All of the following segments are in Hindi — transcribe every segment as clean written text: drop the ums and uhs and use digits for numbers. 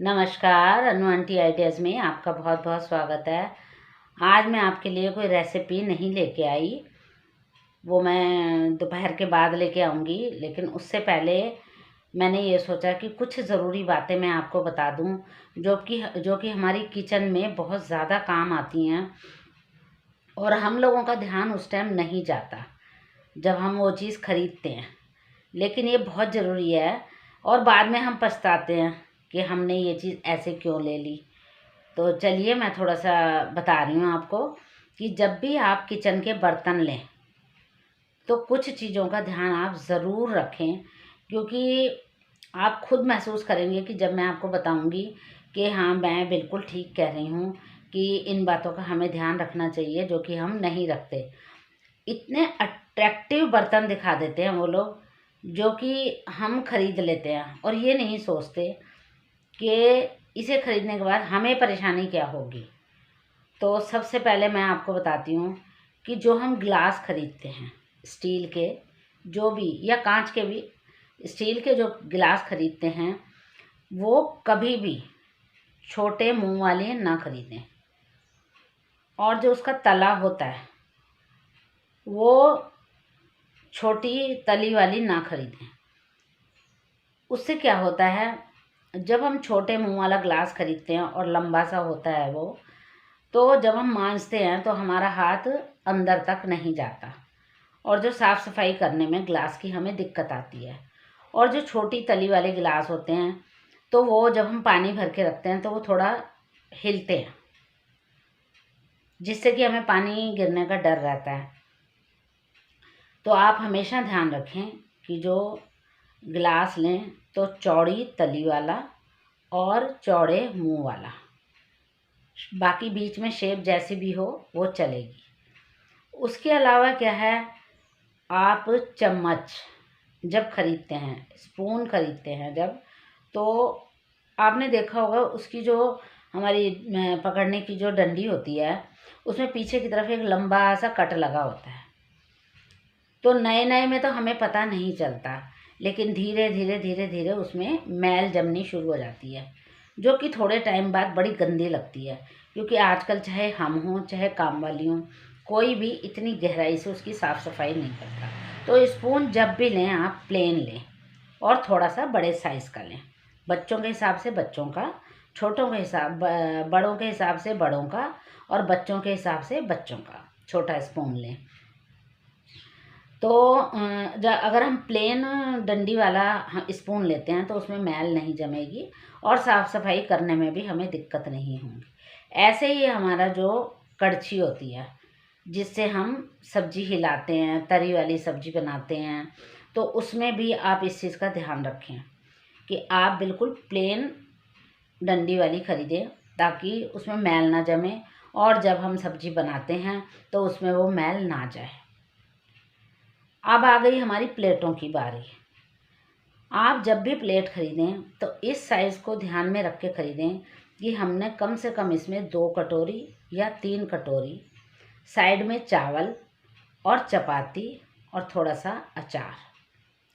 नमस्कार, अनु आंटी आइडियाज़ में आपका बहुत बहुत स्वागत है। आज मैं आपके लिए कोई रेसिपी नहीं लेके आई, वो मैं दोपहर के बाद लेके आऊँगी। लेकिन उससे पहले मैंने ये सोचा कि कुछ ज़रूरी बातें मैं आपको बता दूँ, जो कि हमारी किचन में बहुत ज़्यादा काम आती हैं और हम लोगों का ध्यान उस टाइम नहीं जाता जब हम वो चीज़ ख़रीदते हैं। लेकिन ये बहुत ज़रूरी है और बाद में हम पछताते हैं कि हमने ये चीज़ ऐसे क्यों ले ली। तो चलिए मैं थोड़ा सा बता रही हूँ आपको कि जब भी आप किचन के बर्तन लें तो कुछ चीज़ों का ध्यान आप ज़रूर रखें, क्योंकि आप खुद महसूस करेंगे कि जब मैं आपको बताऊँगी कि हाँ, मैं बिल्कुल ठीक कह रही हूँ कि इन बातों का हमें ध्यान रखना चाहिए जो कि हम नहीं रखते। इतने अट्रैक्टिव बर्तन दिखा देते हैं वो लोग, जो कि हम खरीद लेते हैं और ये नहीं सोचते कि इसे खरीदने के बाद हमें परेशानी क्या होगी। तो सबसे पहले मैं आपको बताती हूँ कि जो हम ग्लास खरीदते हैं स्टील के, जो भी या कांच के भी, स्टील के जो गिलास खरीदते हैं वो कभी भी छोटे मुंह वाले ना खरीदें। और जो उसका तला होता है वो छोटी तली वाली ना खरीदें। उससे क्या होता है, जब हम छोटे मुंह वाला ग्लास खरीदते हैं और लंबा सा होता है वो, तो जब हम मांजते हैं तो हमारा हाथ अंदर तक नहीं जाता और जो साफ़ सफाई करने में ग्लास की हमें दिक्कत आती है। और जो छोटी तली वाले गिलास होते हैं तो वो जब हम पानी भर के रखते हैं तो वो थोड़ा हिलते हैं, जिससे कि हमें पानी गिरने का डर रहता है। तो आप हमेशा ध्यान रखें कि जो गिलास लें तो चौड़ी तली वाला और चौड़े मुंह वाला, बाकी बीच में शेप जैसी भी हो वो चलेगी। उसके अलावा क्या है, आप चम्मच जब खरीदते हैं, स्पून खरीदते हैं जब, तो आपने देखा होगा उसकी जो हमारी पकड़ने की जो डंडी होती है उसमें पीछे की तरफ एक लंबा सा कट लगा होता है। तो नए नए में तो हमें पता नहीं चलता, लेकिन धीरे धीरे धीरे धीरे उसमें मैल जमनी शुरू हो जाती है, जो कि थोड़े टाइम बाद बड़ी गंदी लगती है। क्योंकि आजकल चाहे हम हों चाहे काम वाली हों, कोई भी इतनी गहराई से उसकी साफ़ सफाई नहीं करता। तो स्पून जब भी लें आप प्लेन लें और थोड़ा सा बड़े साइज़ का लें। बच्चों के हिसाब से बच्चों का, छोटों के हिसाब बड़ों के हिसाब से बड़ों का, और बच्चों के हिसाब से बच्चों का छोटा स्पून लें। तो अगर हम प्लेन डंडी वाला स्पून लेते हैं तो उसमें मैल नहीं जमेगी और साफ़ सफाई करने में भी हमें दिक्कत नहीं होगी। ऐसे ही हमारा जो कड़छी होती है जिससे हम सब्जी हिलाते हैं, तरी वाली सब्जी बनाते हैं, तो उसमें भी आप इस चीज़ का ध्यान रखें कि आप बिल्कुल प्लेन डंडी वाली ख़रीदें, ताकि उसमें मैल ना जमे और जब हम सब्जी बनाते हैं तो उसमें वो मैल ना जाए। अब आ गई हमारी प्लेटों की बारी। आप जब भी प्लेट खरीदें तो इस साइज़ को ध्यान में रख के ख़रीदें कि हमने कम से कम इसमें 2 कटोरी या 3 कटोरी, साइड में चावल और चपाती और थोड़ा सा अचार,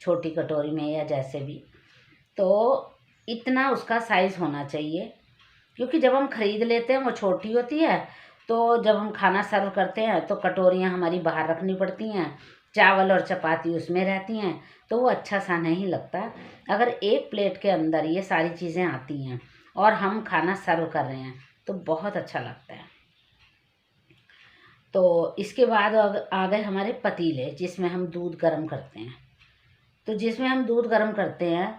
छोटी कटोरी में या जैसे भी, तो इतना उसका साइज़ होना चाहिए। क्योंकि जब हम ख़रीद लेते हैं वो छोटी होती है, तो जब हम खाना सर्व करते हैं तो कटोरियाँ हमारी बाहर रखनी पड़ती हैं, चावल और चपाती उसमें रहती हैं, तो वो अच्छा सा नहीं लगता। अगर एक प्लेट के अंदर ये सारी चीज़ें आती हैं और हम खाना सर्व कर रहे हैं तो बहुत अच्छा लगता है। तो इसके बाद आ गए हमारे पतीले जिसमें हम दूध गर्म करते हैं। तो जिसमें हम दूध गर्म करते हैं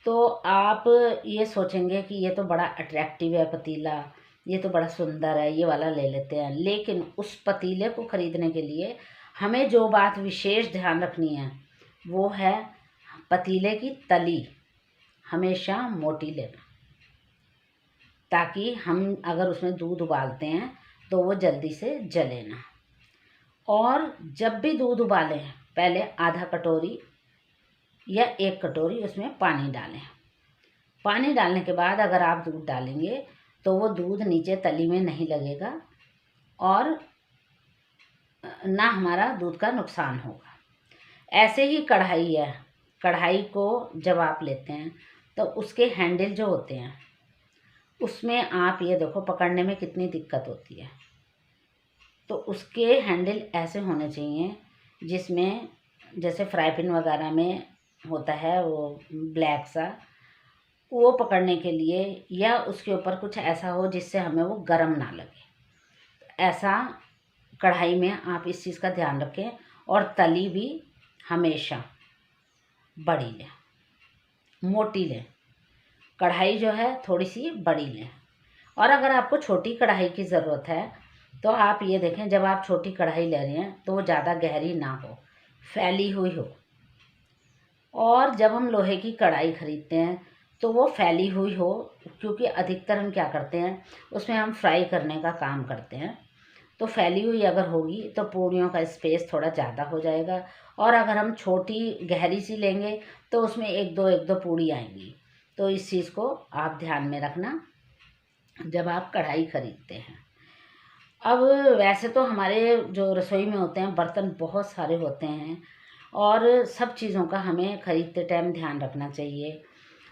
तो आप ये सोचेंगे कि ये तो बड़ा अट्रैक्टिव है पतीला, ये तो बड़ा सुंदर है, ये वाला ले लेते हैं। लेकिन उस पतीले को ख़रीदने के लिए हमें जो बात विशेष ध्यान रखनी है वो है पतीले की तली हमेशा मोटी लेना, ताकि हम अगर उसमें दूध उबालते हैं तो वो जल्दी से जले ना। और जब भी दूध उबालें पहले आधा कटोरी या 1 कटोरी उसमें पानी डालें। पानी डालने के बाद अगर आप दूध डालेंगे तो वो दूध नीचे तली में नहीं लगेगा और ना हमारा दूध का नुकसान होगा। ऐसे ही कढ़ाई है, कढ़ाई को जब आप लेते हैं तो उसके हैंडल जो होते हैं उसमें आप ये देखो पकड़ने में कितनी दिक्कत होती है। तो उसके हैंडल ऐसे होने चाहिए जिसमें जैसे फ्राई पैन वगैरह में होता है वो ब्लैक सा, वो पकड़ने के लिए, या उसके ऊपर कुछ ऐसा हो जिससे हमें वो गर्म ना लगे। ऐसा कढ़ाई में आप इस चीज़ का ध्यान रखें। और तली भी हमेशा बड़ी लें, मोटी लें। कढ़ाई जो है थोड़ी सी बड़ी लें। और अगर आपको छोटी कढ़ाई की ज़रूरत है तो आप ये देखें, जब आप छोटी कढ़ाई ले रहे हैं तो वो ज़्यादा गहरी ना हो, फैली हुई हो। और जब हम लोहे की कढ़ाई ख़रीदते हैं तो वो फैली हुई हो, क्योंकि अधिकतर हम क्या करते हैं उसमें हम फ्राई करने का काम करते हैं। तो फैली हुई अगर होगी तो पूड़ियों का स्पेस थोड़ा ज़्यादा हो जाएगा। और अगर हम छोटी गहरी सी लेंगे तो उसमें एक दो पूड़ी आएंगी। तो इस चीज़ को आप ध्यान में रखना जब आप कढ़ाई ख़रीदते हैं। अब वैसे तो हमारे जो रसोई में होते हैं बर्तन बहुत सारे होते हैं, और सब चीज़ों का हमें ख़रीदते टाइम ध्यान रखना चाहिए।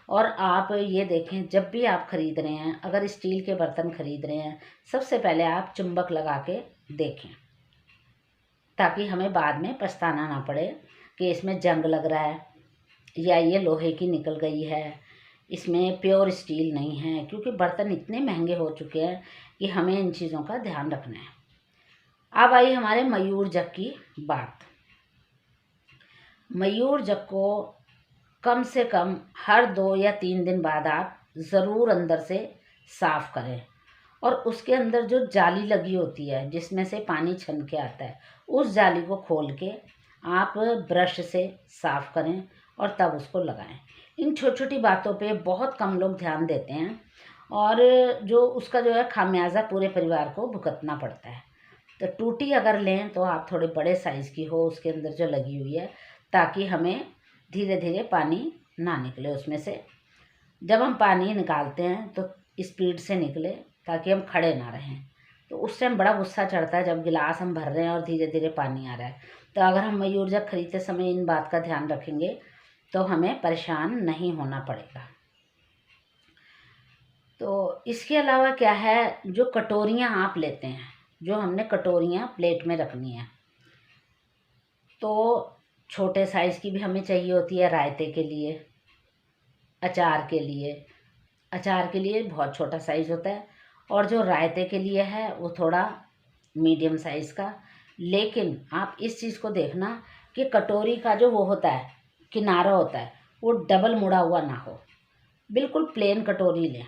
और आप ये देखें, जब भी आप ख़रीद रहे हैं, अगर स्टील के बर्तन ख़रीद रहे हैं, सबसे पहले आप चुंबक लगा के देखें, ताकि हमें बाद में पछताना ना पड़े कि इसमें जंग लग रहा है या ये लोहे की निकल गई है, इसमें प्योर स्टील नहीं है। क्योंकि बर्तन इतने महंगे हो चुके हैं कि हमें इन चीज़ों का ध्यान रखना है। अब आई हमारे मयूर जग की बात। मयूर जग को कम से कम हर 2 या 3 दिन बाद आप ज़रूर अंदर से साफ़ करें। और उसके अंदर जो जाली लगी होती है जिसमें से पानी छन के आता है, उस जाली को खोल के आप ब्रश से साफ़ करें और तब उसको लगाएं। इन छोटी छोटी बातों पे बहुत कम लोग ध्यान देते हैं, और जो उसका जो है खामियाजा पूरे परिवार को भुगतना पड़ता है। तो टूटी अगर लें तो आप थोड़े बड़े साइज़ की हो उसके अंदर जो लगी हुई है, ताकि हमें धीरे धीरे पानी ना निकले उसमें से। जब हम पानी निकालते हैं तो स्पीड से निकले, ताकि हम खड़े ना रहें। तो उस टाइम बड़ा गुस्सा चढ़ता है जब गिलास हम भर रहे हैं और धीरे धीरे पानी आ रहा है। तो अगर हम मयूर जग खरीदते समय इन बात का ध्यान रखेंगे तो हमें परेशान नहीं होना पड़ेगा। तो इसके अलावा क्या है, जो कटोरियाँ आप लेते हैं, जो हमने कटोरियाँ प्लेट में रखनी है, तो छोटे साइज़ की भी हमें चाहिए होती है रायते के लिए, अचार के लिए। अचार के लिए बहुत छोटा साइज़ होता है, और जो रायते के लिए है वो थोड़ा मीडियम साइज़ का। लेकिन आप इस चीज़ को देखना कि कटोरी का जो वो होता है, किनारा होता है, वो डबल मुड़ा हुआ ना हो। बिल्कुल प्लेन कटोरी लें।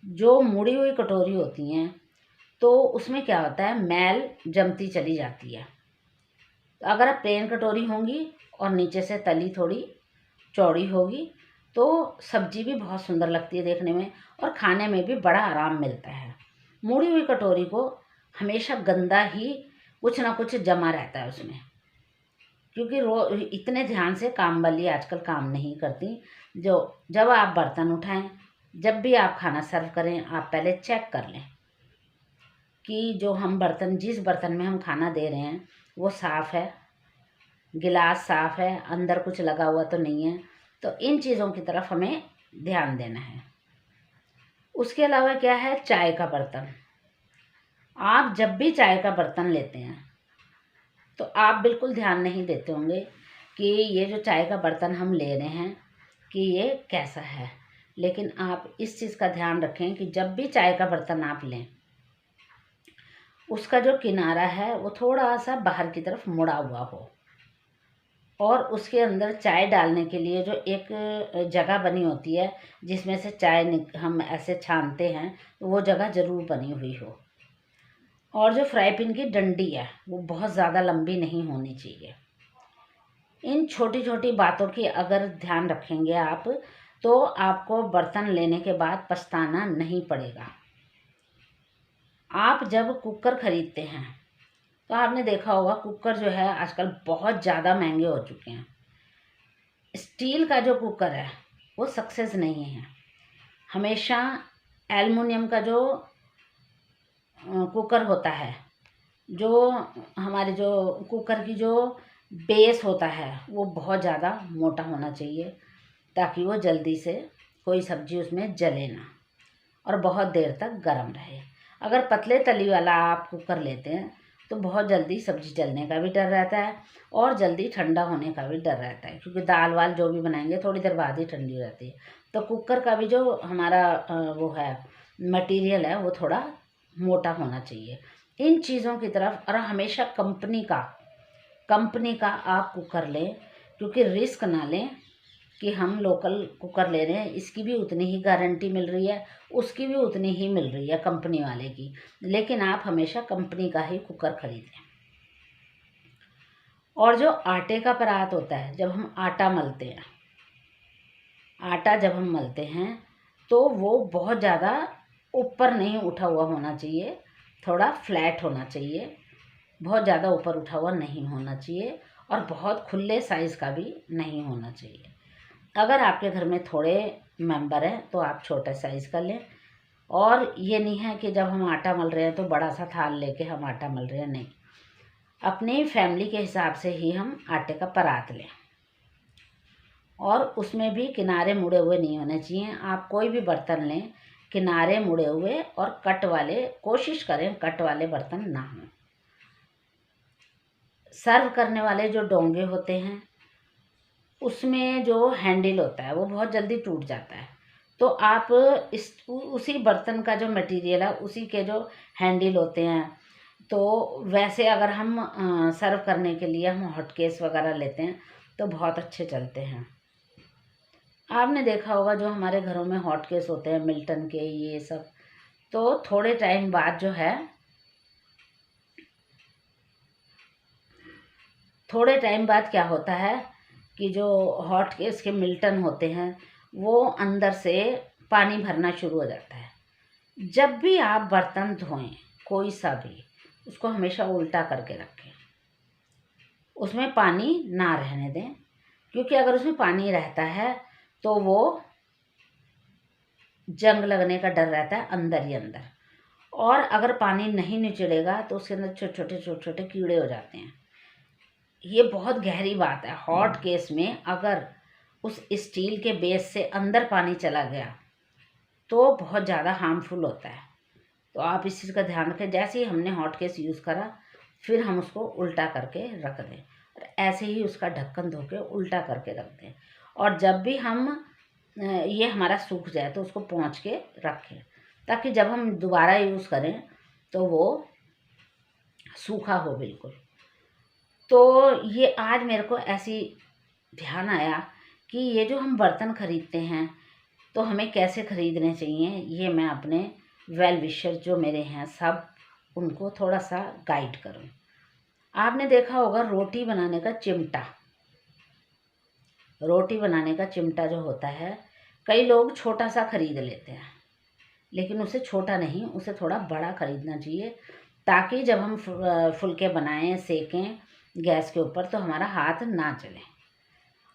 जो मुड़ी हुई कटोरी होती हैं तो उसमें क्या होता है, मैल जमती चली जाती है। तो अगर आप प्लेन कटोरी होंगी और नीचे से तली थोड़ी चौड़ी होगी तो सब्जी भी बहुत सुंदर लगती है देखने में, और खाने में भी बड़ा आराम मिलता है। मुड़ी हुई कटोरी को हमेशा गंदा ही कुछ ना कुछ जमा रहता है उसमें, क्योंकि इतने ध्यान से काम वाली आजकल काम नहीं करती। जो जब आप बर्तन उठाएं, जब भी आप खाना सर्व करें, आप पहले चेक कर लें कि जो हम बर्तन, जिस बर्तन में हम खाना दे रहे हैं वो साफ़ है, गिलास साफ़ है, अंदर कुछ लगा हुआ तो नहीं है। तो इन चीज़ों की तरफ हमें ध्यान देना है। उसके अलावा क्या है, चाय का बर्तन। आप जब भी चाय का बर्तन लेते हैं तो आप बिल्कुल ध्यान नहीं देते होंगे कि ये जो चाय का बर्तन हम ले रहे हैं कि ये कैसा है। लेकिन आप इस चीज़ का ध्यान रखें कि जब भी चाय का बर्तन आप लें, उसका जो किनारा है वो थोड़ा सा बाहर की तरफ मुड़ा हुआ हो, और उसके अंदर चाय डालने के लिए जो एक जगह बनी होती है जिसमें से चाय हम ऐसे छानते हैं, तो वो जगह ज़रूर बनी हुई हो। और जो फ्राई पैन की डंडी है वो बहुत ज़्यादा लंबी नहीं होनी चाहिए। इन छोटी छोटी बातों की अगर ध्यान रखेंगे आप, तो आपको बर्तन लेने के बाद पछताना नहीं पड़ेगा। आप जब कुकर ख़रीदते हैं तो आपने देखा होगा कुकर जो है आजकल बहुत ज़्यादा महंगे हो चुके हैं। स्टील का जो कुकर है वो सक्सेस नहीं है। हमेशा एल्युमिनियम का जो कुकर होता है, जो हमारे जो कुकर की जो बेस होता है वो बहुत ज़्यादा मोटा होना चाहिए, ताकि वो जल्दी से कोई सब्ज़ी उसमें जले ना। और बहुत देर तक गर्म रहे। अगर पतले तली वाला आप कुकर लेते हैं तो बहुत जल्दी सब्ज़ी जलने का भी डर रहता है और जल्दी ठंडा होने का भी डर रहता है, क्योंकि दाल वाल जो भी बनाएंगे थोड़ी देर बाद ही ठंडी हो जाती है। तो कुकर का भी जो हमारा वो है मटेरियल है वो थोड़ा मोटा होना चाहिए। इन चीज़ों की तरफ, और हमेशा कंपनी का आप कुकर लें, क्योंकि रिस्क ना लें कि हम लोकल कुकर ले रहे हैं, इसकी भी उतनी ही गारंटी मिल रही है, उसकी भी उतनी ही मिल रही है कंपनी वाले की, लेकिन आप हमेशा कंपनी का ही कुकर खरीदें। और जो आटे का परात होता है, जब हम आटा मलते हैं, तो वो बहुत ज़्यादा ऊपर नहीं उठा हुआ होना चाहिए, थोड़ा फ्लैट होना चाहिए, बहुत ज़्यादा ऊपर उठा हुआ नहीं होना चाहिए और बहुत खुले साइज़ का भी नहीं होना चाहिए। अगर आपके घर में थोड़े मेंबर हैं तो आप छोटा साइज़ का लें, और ये नहीं है कि जब हम आटा मल रहे हैं तो बड़ा सा थाल लेके हम आटा मल रहे हैं, नहीं, अपनी फैमिली के हिसाब से ही हम आटे का परात लें। और उसमें भी किनारे मुड़े हुए नहीं होने चाहिए। आप कोई भी बर्तन लें, किनारे मुड़े हुए और कट वाले, कोशिश करें कट वाले बर्तन ना हों। सर्व करने वाले जो डोंगे होते हैं उसमें जो हैंडल होता है वो बहुत जल्दी टूट जाता है, तो आप उसी बर्तन का जो मटेरियल है उसी के जो हैंडल होते हैं, तो वैसे अगर हम सर्व करने के लिए हम हॉट केस वगैरह लेते हैं तो बहुत अच्छे चलते हैं। आपने देखा होगा जो हमारे घरों में हॉट केस होते हैं मिल्टन के, ये सब, तो थोड़े टाइम बाद जो है, थोड़े टाइम बाद क्या होता है कि जो हॉट केस के मिल्टन होते हैं वो अंदर से पानी भरना शुरू हो जाता है। जब भी आप बर्तन धोएं कोई सा भी, उसको हमेशा उल्टा करके रखें, उसमें पानी ना रहने दें, क्योंकि अगर उसमें पानी रहता है तो वो जंग लगने का डर रहता है अंदर ही अंदर, और अगर पानी नहीं निचड़ेगा तो उसके अंदर छोटे छोटे कीड़े हो जाते हैं। ये बहुत गहरी बात है। हॉट केस में अगर उस स्टील के बेस से अंदर पानी चला गया तो बहुत ज़्यादा हार्मफुल होता है। तो आप इस चीज़ का ध्यान रखें। जैसे ही हमने हॉट केस यूज़ करा फिर हम उसको उल्टा करके रख दें, और ऐसे ही उसका ढक्कन धो के उल्टा करके रख दें, और जब भी हम ये हमारा सूख जाए तो उसको पोंछ के रखें, ताकि जब हम दोबारा यूज़ करें तो वो सूखा हो बिल्कुल। तो ये आज मेरे को ऐसी ध्यान आया कि ये जो हम बर्तन खरीदते हैं तो हमें कैसे खरीदने चाहिए, ये मैं अपने वेल विशर जो मेरे हैं सब, उनको थोड़ा सा गाइड करूं। आपने देखा होगा रोटी बनाने का चिमटा, जो होता है, कई लोग छोटा सा खरीद लेते हैं, लेकिन उसे छोटा नहीं, उसे थोड़ा बड़ा खरीदना चाहिए, ताकि जब हम फुलके बनाएं, सेकें गैस के ऊपर, तो हमारा हाथ ना चले।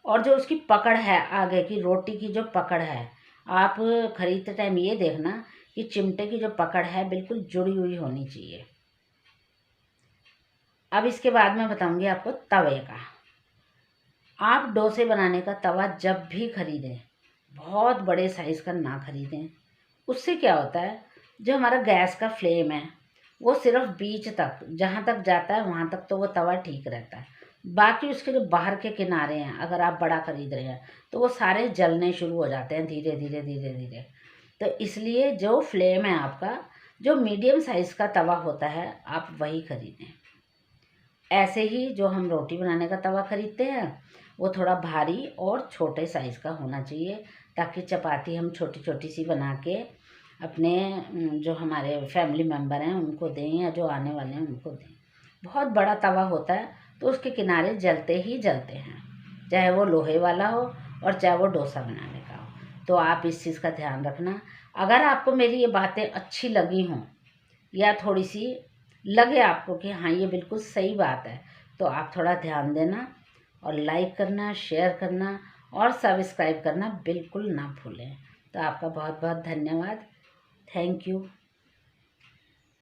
और जो उसकी पकड़ है, आगे की रोटी की जो पकड़ है, आप खरीदते टाइम ये देखना कि चिमटे की जो पकड़ है बिल्कुल जुड़ी हुई होनी चाहिए। अब इसके बाद मैं बताऊंगी आपको तवे का। आप डोसे बनाने का तवा जब भी खरीदें, बहुत बड़े साइज़ का ना खरीदें। उससे क्या होता है, जो हमारा गैस का फ्लेम है वो सिर्फ बीच तक, जहाँ तक जाता है वहाँ तक तो वो तवा ठीक रहता है, बाकी उसके जो बाहर के किनारे हैं, अगर आप बड़ा खरीद रहे हैं तो वो सारे जलने शुरू हो जाते हैं धीरे धीरे धीरे धीरे। तो इसलिए जो फ्लेम है आपका, जो मीडियम साइज़ का तवा होता है, आप वही खरीदें। ऐसे ही जो हम रोटी बनाने का तवा खरीदते हैं वो थोड़ा भारी और छोटे साइज़ का होना चाहिए, ताकि चपाती हम छोटी छोटी सी बना के अपने जो हमारे फैमिली मेम्बर हैं उनको दें, या जो आने वाले हैं उनको दें। बहुत बड़ा तवा होता है तो उसके किनारे जलते ही जलते हैं, चाहे वो लोहे वाला हो और चाहे वो डोसा बनाने का हो। तो आप इस चीज़ का ध्यान रखना। अगर आपको मेरी ये बातें अच्छी लगी हों, या थोड़ी सी लगे आपको कि हाँ ये बिल्कुल सही बात है, तो आप थोड़ा ध्यान देना, और लाइक करना, शेयर करना और सब्सक्राइब करना बिल्कुल ना भूलें। तो आपका बहुत बहुत धन्यवाद। Thank you.